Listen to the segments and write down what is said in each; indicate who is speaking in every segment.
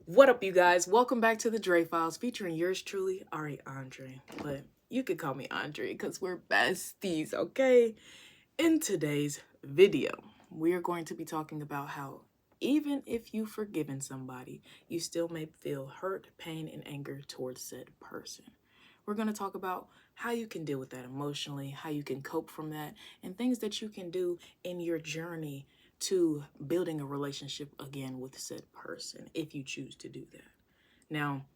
Speaker 1: What up, you guys? Welcome back to the Dre Files featuring yours truly, Andre. But you could call me Andre because we're besties, okay? In today's video, we are going to be talking about how even if you've forgiven somebody, you still may feel hurt, pain, and anger towards said person. We're going to talk about how you can deal with that emotionally, how you can cope from that, and things that you can do in your journey to building a relationship again with said person if you choose to do that. Now,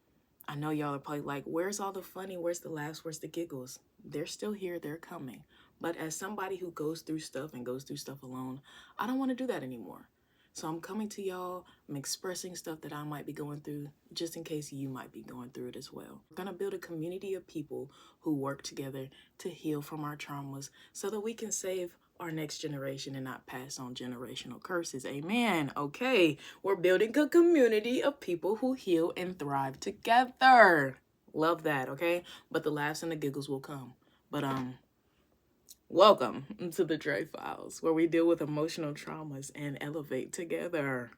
Speaker 1: I know y'all are probably like, where's all the funny? Where's the laughs? Where's the giggles? They're still here. They're coming. But as somebody who goes through stuff and goes through stuff alone, I don't want to do that anymore. So I'm coming to y'all. I'm expressing stuff that I might be going through just in case you might be going through it as well. We're going to build a community of people who work together to heal from our traumas so that we can save our next generation and not pass on generational curses. Amen. Okay, we're building a community of people who heal and thrive together. Love that, okay? But the laughs and the giggles will come. But welcome to the Dre Files, where we deal with emotional traumas and elevate together.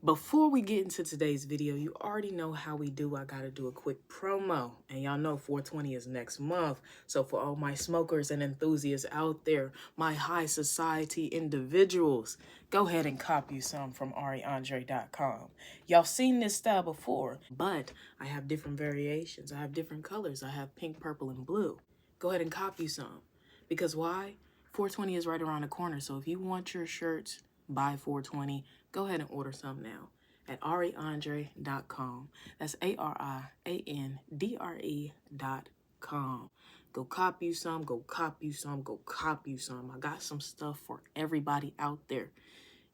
Speaker 1: Before we get into today's video, you already know how we do. I gotta do a quick promo. And y'all know 420 is next month. So for all my smokers and enthusiasts out there, my high society individuals, go ahead and cop you some from ariandrellc.com. Y'all seen this style before, but I have different variations. I have different colors. I have pink, purple, and blue. Go ahead and cop you some. Because why? 420 is right around the corner. So if you want your shirts by 420, go ahead and order some now at ariandrellc.com. That's ariandre.com. Go cop you some, go cop you some, go cop you some. I got some stuff for everybody out there.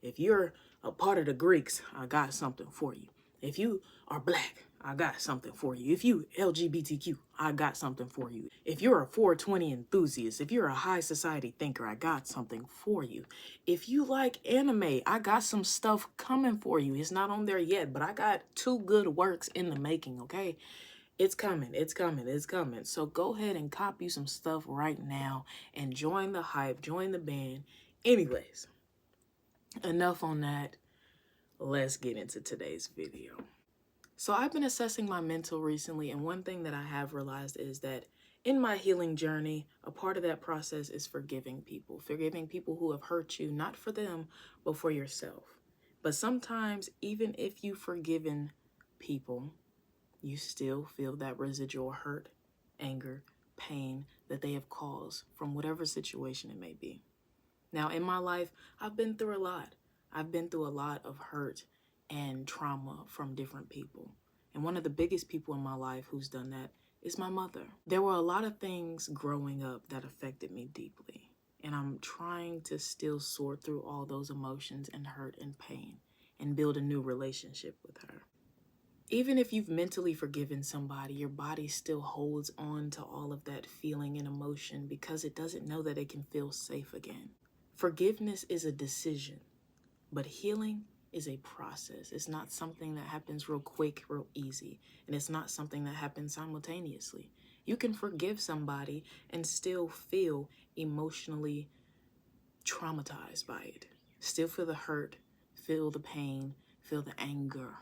Speaker 1: If you're a part of the Greeks, I got something for you. If you are black, I got something for you. If you LGBTQ, I got something for you. If you're a 420 enthusiast, if you're a high society thinker, I got something for you. If you like anime, I got some stuff coming for you. It's not on there yet, but I got 2 good works in the making, okay? It's coming, it's coming, it's coming. So go ahead and cop you some stuff right now and join the hype, join the band. Anyways, enough on that. Let's get into today's video. So I've been assessing my mental recently, and one thing that I have realized is that in my healing journey, a part of that process is forgiving people who have hurt you, not for them, but for yourself. But sometimes, even if you've forgiven people, you still feel that residual hurt, anger, pain that they have caused from whatever situation it may be. Now, in my life, I've been through a lot. I've been through a lot of hurt and trauma from different people. And one of the biggest people in my life who's done that is my mother. There were a lot of things growing up that affected me deeply. And I'm trying to still sort through all those emotions and hurt and pain and build a new relationship with her. Even if you've mentally forgiven somebody, your body still holds on to all of that feeling and emotion because it doesn't know that it can feel safe again. Forgiveness is a decision, but healing is a process. It's not something that happens real quick, real easy, and it's not something that happens simultaneously. You can forgive somebody and still feel emotionally traumatized by it. Still feel the hurt, feel the pain, feel the anger,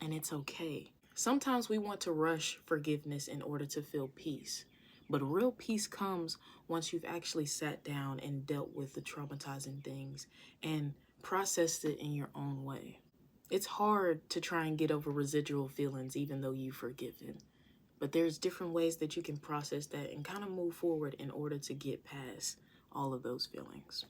Speaker 1: and it's okay. Sometimes we want to rush forgiveness in order to feel peace. But real peace comes once you've actually sat down and dealt with the traumatizing things and processed it in your own way. It's hard to try and get over residual feelings even though you've forgiven. But there's different ways that you can process that and kind of move forward in order to get past all of those feelings.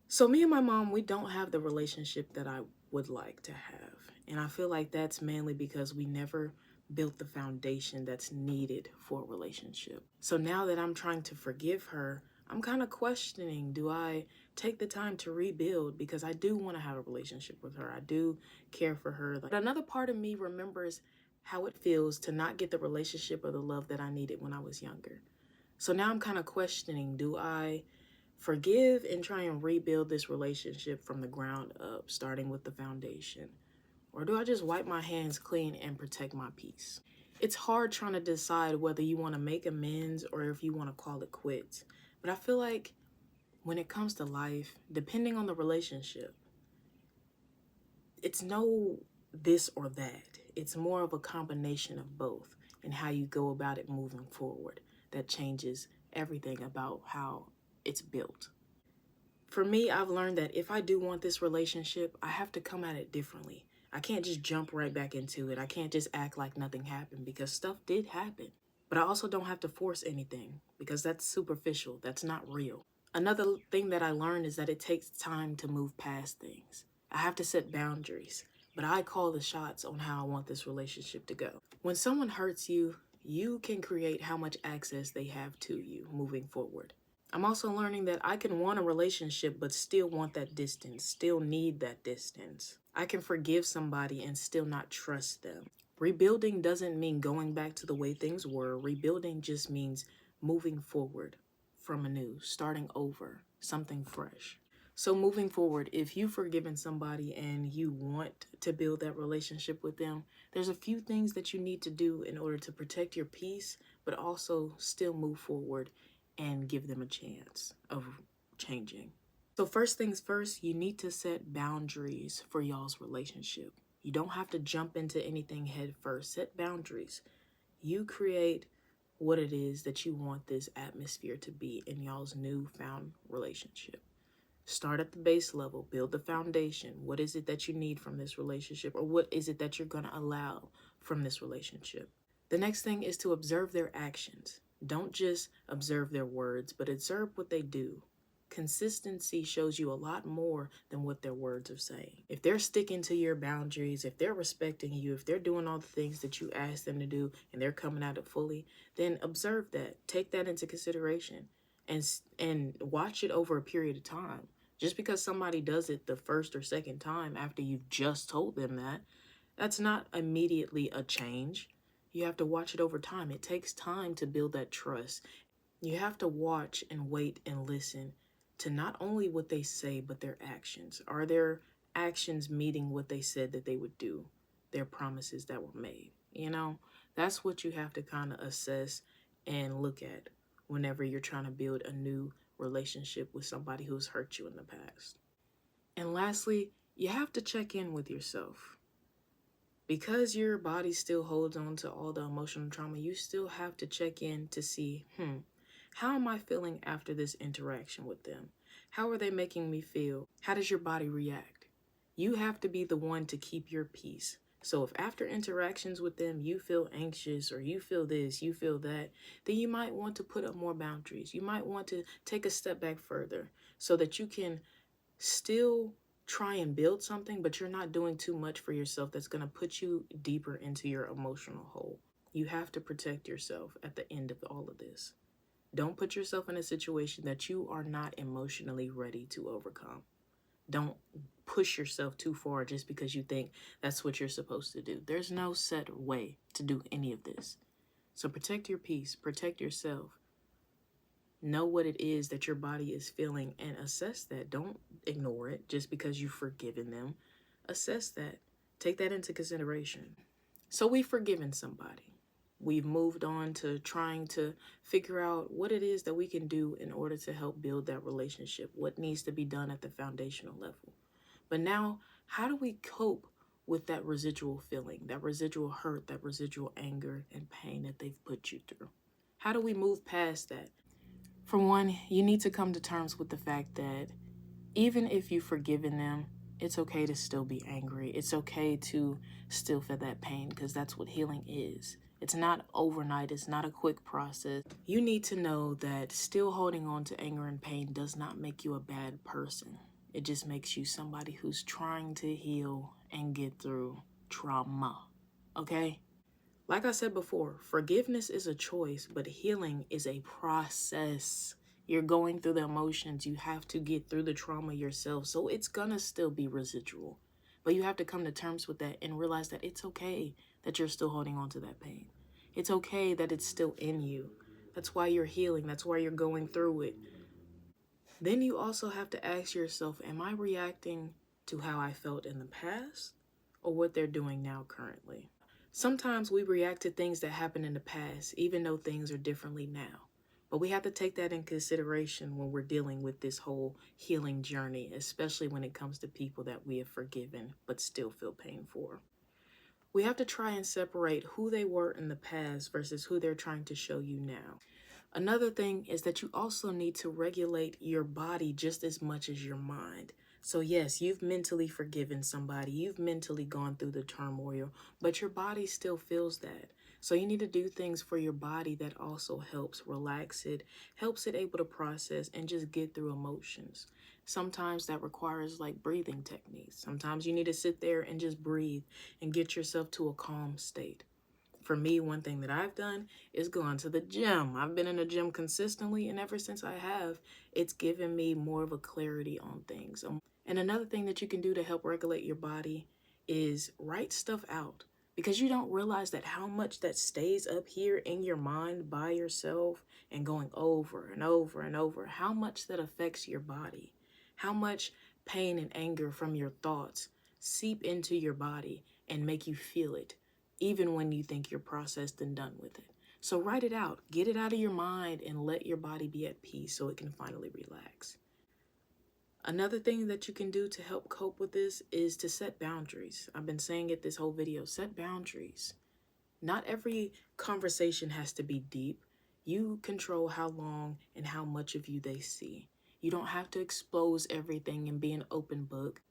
Speaker 1: So me and my mom, we don't have the relationship that I would like to have. And I feel like that's mainly because we never built the foundation that's needed for a relationship. So now that I'm trying to forgive her, I'm kind of questioning, do I take the time to rebuild? Because I do want to have a relationship with her. I do care for her. But another part of me remembers how it feels to not get the relationship or the love that I needed when I was younger. So now I'm kind of questioning, do I forgive and try and rebuild this relationship from the ground up, starting with the foundation? Or do I just wipe my hands clean and protect my peace? It's hard trying to decide whether you want to make amends or if you want to call it quits. But I feel like when it comes to life, depending on the relationship, it's no this or that. It's more of a combination of both and how you go about it moving forward that changes everything about how it's built. For me, I've learned that if I do want this relationship, I have to come at it differently. I can't just jump right back into it. I can't just act like nothing happened because stuff did happen. But I also don't have to force anything because that's superficial. That's not real. Another thing that I learned is that it takes time to move past things. I have to set boundaries, but I call the shots on how I want this relationship to go. When someone hurts you, you can create how much access they have to you moving forward. I'm also learning that I can want a relationship but still want that distance, still need that distance. I can forgive somebody and still not trust them. Rebuilding doesn't mean going back to the way things were. Rebuilding just means moving forward from anew, starting over, something fresh. So moving forward, if you've forgiven somebody and you want to build that relationship with them, there's a few things that you need to do in order to protect your peace, but also still move forward and give them a chance of changing. So first things first, you need to set boundaries for y'all's relationship. You don't have to jump into anything head first. Set boundaries. You create what it is that you want this atmosphere to be in y'all's newfound relationship. Start at the base level, build the foundation. What is it that you need from this relationship, or what is it that you're going to allow from this relationship? The next thing is to observe their actions. Don't just observe their words, but observe what they do. Consistency shows you a lot more than what their words are saying. If they're sticking to your boundaries, if they're respecting you, if they're doing all the things that you ask them to do and they're coming at it fully, then observe that. Take that into consideration and watch it over a period of time. Just because somebody does it the first or second time after you've just told them that, that's not immediately a change. You have to watch it over time. It takes time to build that trust. You have to watch and wait and listen to not only what they say, but their actions. Are their actions meeting what they said that they would do? Their promises that were made. That's what you have to kind of assess and look at whenever you're trying to build a new relationship with somebody who's hurt you in the past. And lastly, you have to check in with yourself. Because your body still holds on to all the emotional trauma, you still have to check in to see, how am I feeling after this interaction with them? How are they making me feel? How does your body react? You have to be the one to keep your peace. So if after interactions with them, you feel anxious or you feel this, you feel that, then you might want to put up more boundaries. You might want to take a step back further so that you can still try and build something, but you're not doing too much for yourself that's going to put you deeper into your emotional hole. You have to protect yourself at the end of all of this. Don't put yourself in a situation that you are not emotionally ready to overcome. Don't push yourself too far just because you think that's what you're supposed to do. There's no set way to do any of this. So protect your peace, protect yourself. Know what it is that your body is feeling and assess that. Don't ignore it just because you've forgiven them. Assess that. Take that into consideration. So we've forgiven somebody. We've moved on to trying to figure out what it is that we can do in order to help build that relationship, what needs to be done at the foundational level. But now, how do we cope with that residual feeling, that residual hurt, that residual anger and pain that they've put you through? How do we move past that? For one, you need to come to terms with the fact that even if you've forgiven them, it's okay to still be angry. It's okay to still feel that pain because that's what healing is. It's not overnight. It's not a quick process. You need to know that still holding on to anger and pain does not make you a bad person. It just makes you somebody who's trying to heal and get through trauma. Okay? Like I said before, forgiveness is a choice, but healing is a process. You're going through the emotions. You have to get through the trauma yourself. So it's gonna still be residual. But you have to come to terms with that and realize that it's okay that you're still holding on to that pain. It's okay that it's still in you. That's why you're healing. That's why you're going through it. Then you also have to ask yourself, am I reacting to how I felt in the past? or what they're doing now currently. Sometimes we react to things that happened in the past, even though things are differently now. But we have to take that in consideration when we're dealing with this whole healing journey, especially when it comes to people that we have forgiven but still feel pain for. We have to try and separate who they were in the past versus who they're trying to show you now. Another thing is that you also need to regulate your body just as much as your mind. So yes, you've mentally forgiven somebody, you've mentally gone through the turmoil, but your body still feels that. So you need to do things for your body that also helps relax it, helps it able to process and just get through emotions. Sometimes that requires like breathing techniques. Sometimes you need to sit there and just breathe and get yourself to a calm state. For me, one thing that I've done is gone to the gym. I've been in the gym consistently, and ever since I have, it's given me more of a clarity on things. And another thing that you can do to help regulate your body is write stuff out, because you don't realize that how much that stays up here in your mind by yourself and going over and over and over, how much that affects your body, how much pain and anger from your thoughts seep into your body and make you feel it, even when you think you're processed and done with it. So write it out, get it out of your mind, and let your body be at peace so it can finally relax. Another thing that you can do to help cope with this is to set boundaries. I've been saying it this whole video, set boundaries. Not every conversation has to be deep. You control how long and how much of you they see. You don't have to expose everything and be an open book.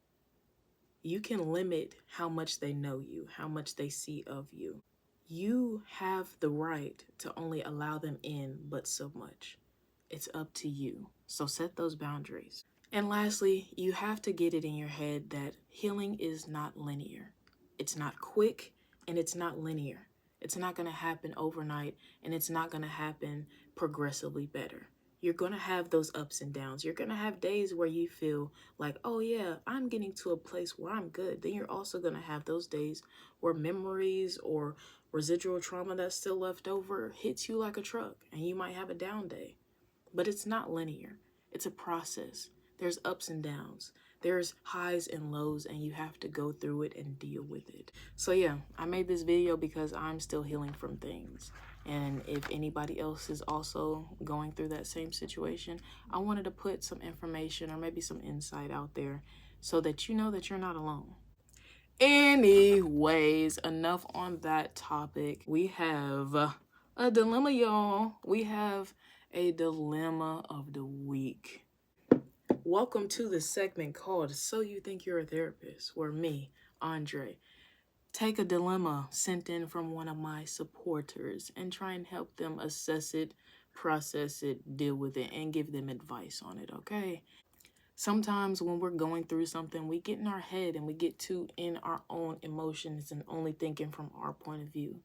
Speaker 1: You can limit how much they know you, how much they see of you. You have the right to only allow them in but so much. It's up to you. So set those boundaries. And lastly, you have to get it in your head that healing is not linear. It's not quick and it's not linear. It's not going to happen overnight, and it's not going to happen progressively better. You're going to have those ups and downs. You're going to have days where you feel like, oh yeah, I'm getting to a place where I'm good. Then you're also going to have those days where memories or residual trauma that's still left over hits you like a truck, and you might have a down day. But it's not linear. It's a process. There's ups and downs. There's highs and lows, and you have to go through it and deal with it. So yeah, I made this video because I'm still healing from things. And if anybody else is also going through that same situation, I wanted to put some information or maybe some insight out there so that you know that you're not alone. Anyways, enough on that topic. We have a dilemma, y'all. We have a dilemma of the week. Welcome to the segment called So You Think You're a Therapist, where me, Andre, take a dilemma sent in from one of my supporters and try and help them assess it, process it, deal with it, and give them advice on it, okay? Sometimes when we're going through something, we get in our head and we get too in our own emotions and only thinking from our point of view.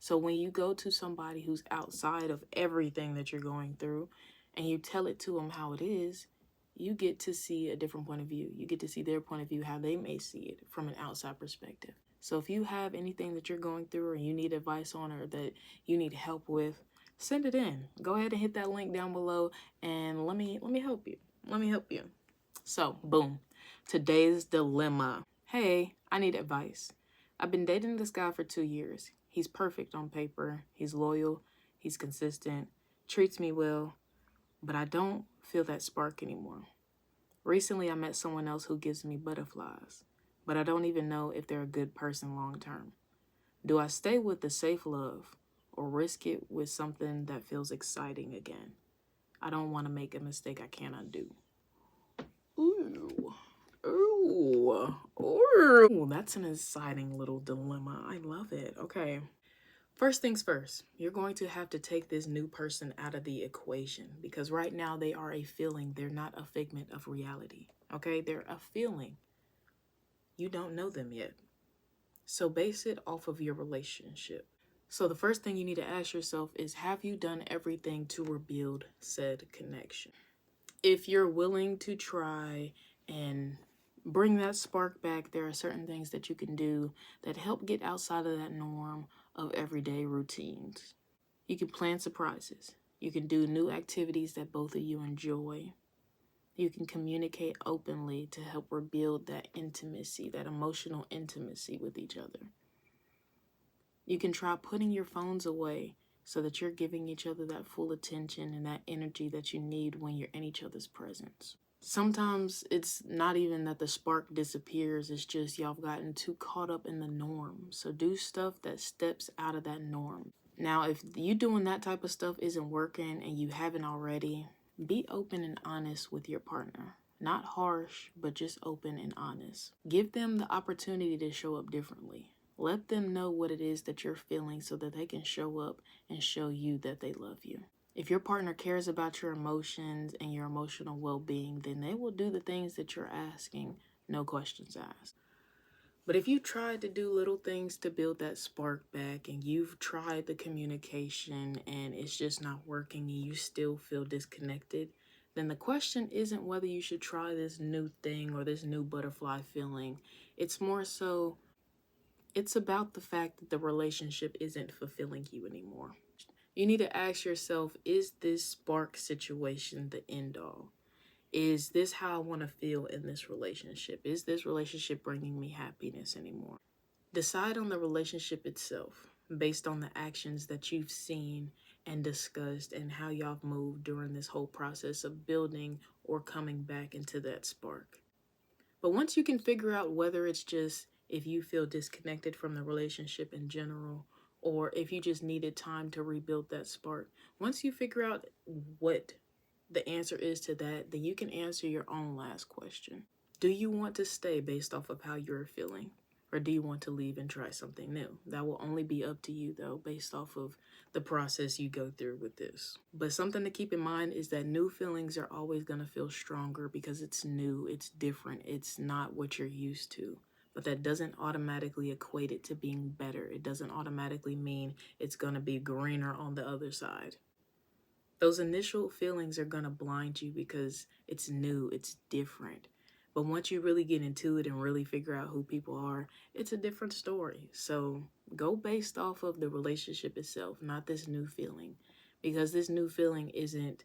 Speaker 1: So when you go to somebody who's outside of everything that you're going through and you tell it to them how it is, you get to see a different point of view. You get to see their point of view, how they may see it from an outside perspective. So if you have anything that you're going through or you need advice on or that you need help with, send it in. Go ahead and hit that link down below and let me help you. Let me help you. So, boom. Today's dilemma. Hey, I need advice. I've been dating this guy for 2 years. He's perfect on paper. He's loyal. He's consistent. Treats me well. But I don't feel that spark anymore. Recently, I met someone else who gives me butterflies. But I don't even know if they're a good person long term. Do I stay with the safe love or risk it with something that feels exciting again? I don't want to make a mistake I can't undo. Ooh, that's an exciting little dilemma. I love it. Okay. First things first, you're going to have to take this new person out of the equation because right now they are a feeling. They're not a figment of reality. Okay. They're a feeling. You don't know them yet. So base it off of your relationship. So the first thing you need to ask yourself is, have you done everything to rebuild said connection? If you're willing to try and bring that spark back, there are certain things that you can do that help get outside of that norm of everyday routines. You can plan surprises. You can do new activities that both of you enjoy. You can communicate openly to help rebuild that intimacy, that emotional intimacy with each other. You can try putting your phones away so that you're giving each other that full attention and that energy that you need when you're in each other's presence. Sometimes it's not even that the spark disappears, it's just y'all have gotten too caught up in the norm. So do stuff that steps out of that norm. Now, if you doing that type of stuff isn't working and you haven't already, be open and honest with your partner. Not harsh, but just open and honest. Give them the opportunity to show up differently. Let them know what it is that you're feeling so that they can show up and show you that they love you. If your partner cares about your emotions and your emotional well-being, then they will do the things that you're asking, no questions asked. But if you tried to do little things to build that spark back and you've tried the communication and it's just not working and you still feel disconnected, then the question isn't whether you should try this new thing or this new butterfly feeling. It's more so, it's about the fact that the relationship isn't fulfilling you anymore. You need to ask yourself, is this spark situation the end all? Is this how I want to feel in this relationship? Is this relationship bringing me happiness anymore? Decide on the relationship itself based on the actions that you've seen and discussed and how y'all have moved during this whole process of building or coming back into that spark. But once you can figure out whether it's just if you feel disconnected from the relationship in general, or if you just needed time to rebuild that spark, once you figure out what the answer is to that, then you can answer your own last question. Do you want to stay based off of how you're feeling? Or do you want to leave and try something new? That will only be up to you, though, based off of the process you go through with this. But something to keep in mind is that new feelings are always going to feel stronger because it's new, it's different, it's not what you're used to. But that doesn't automatically equate it to being better. It doesn't automatically mean it's going to be greener on the other side. Those initial feelings are going to blind you because it's new, it's different. But once you really get into it and really figure out who people are, it's a different story. So go based off of the relationship itself, not this new feeling. Because this new feeling isn't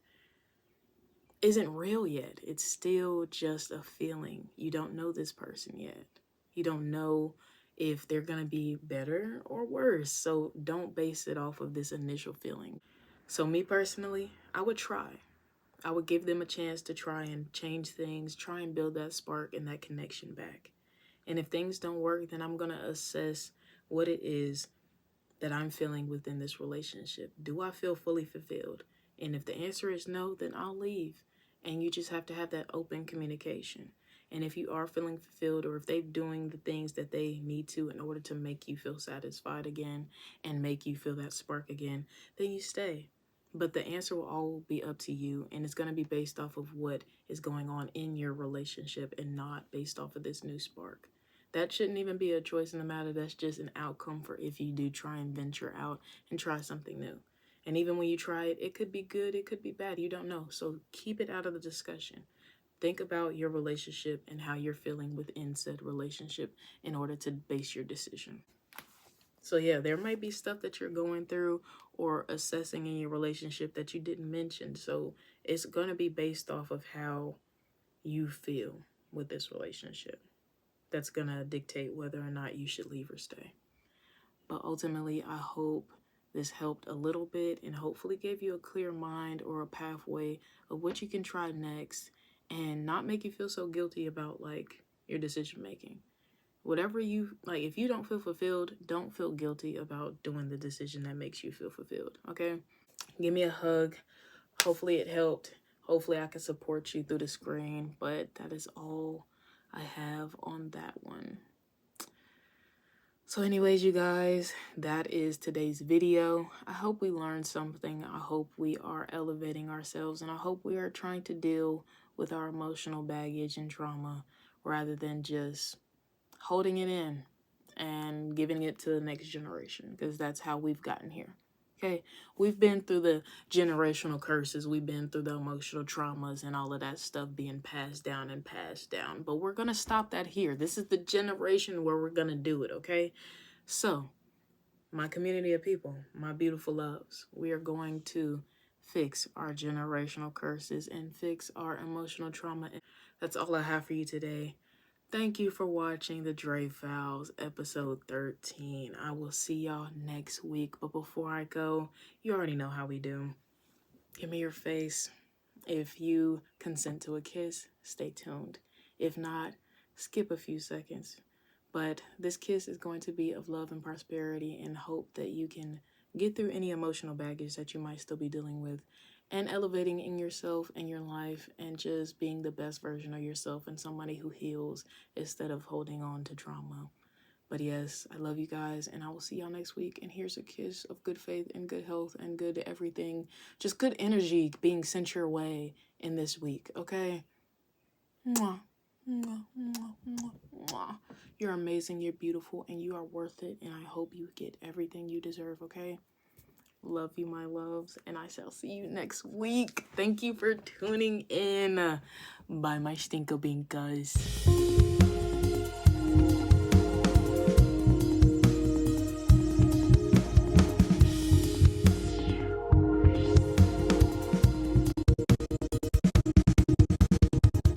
Speaker 1: real yet. It's still just a feeling. You don't know this person yet. You don't know if they're going to be better or worse. So don't base it off of this initial feeling. So me personally, I would try. I would give them a chance to try and change things, try and build that spark and that connection back. And if things don't work, then I'm going to assess what it is that I'm feeling within this relationship. Do I feel fully fulfilled? And if the answer is no, then I'll leave. And you just have to have that open communication. And if you are feeling fulfilled, or if they're doing the things that they need to in order to make you feel satisfied again and make you feel that spark again, then you stay. But the answer will all be up to you, and it's going to be based off of what is going on in your relationship and not based off of this new spark. That shouldn't even be a choice in the matter. That's just an outcome for if you do try and venture out and try something new. And even when you try it, it could be good, it could be bad. You don't know. So keep it out of the discussion. Think about your relationship and how you're feeling within said relationship in order to base your decision. So yeah, there might be stuff that you're going through or assessing in your relationship that you didn't mention. So it's going to be based off of how you feel with this relationship. That's going to dictate whether or not you should leave or stay. But ultimately, I hope this helped a little bit and hopefully gave you a clear mind or a pathway of what you can try next and not make you feel so guilty about like your decision making. Whatever you like, if you don't feel fulfilled, don't feel guilty about doing the decision that makes you feel fulfilled. Okay, give me a hug. Hopefully it helped. Hopefully I can support you through the screen, but that is all I have on that one. So anyways, you guys, that is today's video. I hope we learned something. I hope we are elevating ourselves, and I hope we are trying to deal with our emotional baggage and trauma rather than just holding it in and giving it to the next generation, because that's how we've gotten here. Okay, we've been through the generational curses, we've been through the emotional traumas and all of that stuff being passed down and passed down, but we're gonna stop that here. This is the generation where we're gonna do it. Okay, so my community of people, my beautiful loves, we are going to fix our generational curses, and fix our emotional trauma. That's all I have for you today. Thank you for watching the Dre Files episode 13. I will see y'all next week. But before I go, you already know how we do. Give me your face. If you consent to a kiss, stay tuned. If not, skip a few seconds. But this kiss is going to be of love and prosperity, and hope that you can get through any emotional baggage that you might still be dealing with, and elevating in yourself and your life, and just being the best version of yourself and somebody who heals instead of holding on to trauma. But yes, I love you guys, and I will see y'all next week. And here's a kiss of good faith and good health and good everything. Just good energy being sent your way in this week, okay? Mwah, mwah, mwah, mwah, mwah. You're amazing, you're beautiful, and you are worth it. And I hope you get everything you deserve, okay? Love you, my loves, and I shall see you next week. Thank you for tuning in. Bye, my stinko binkas.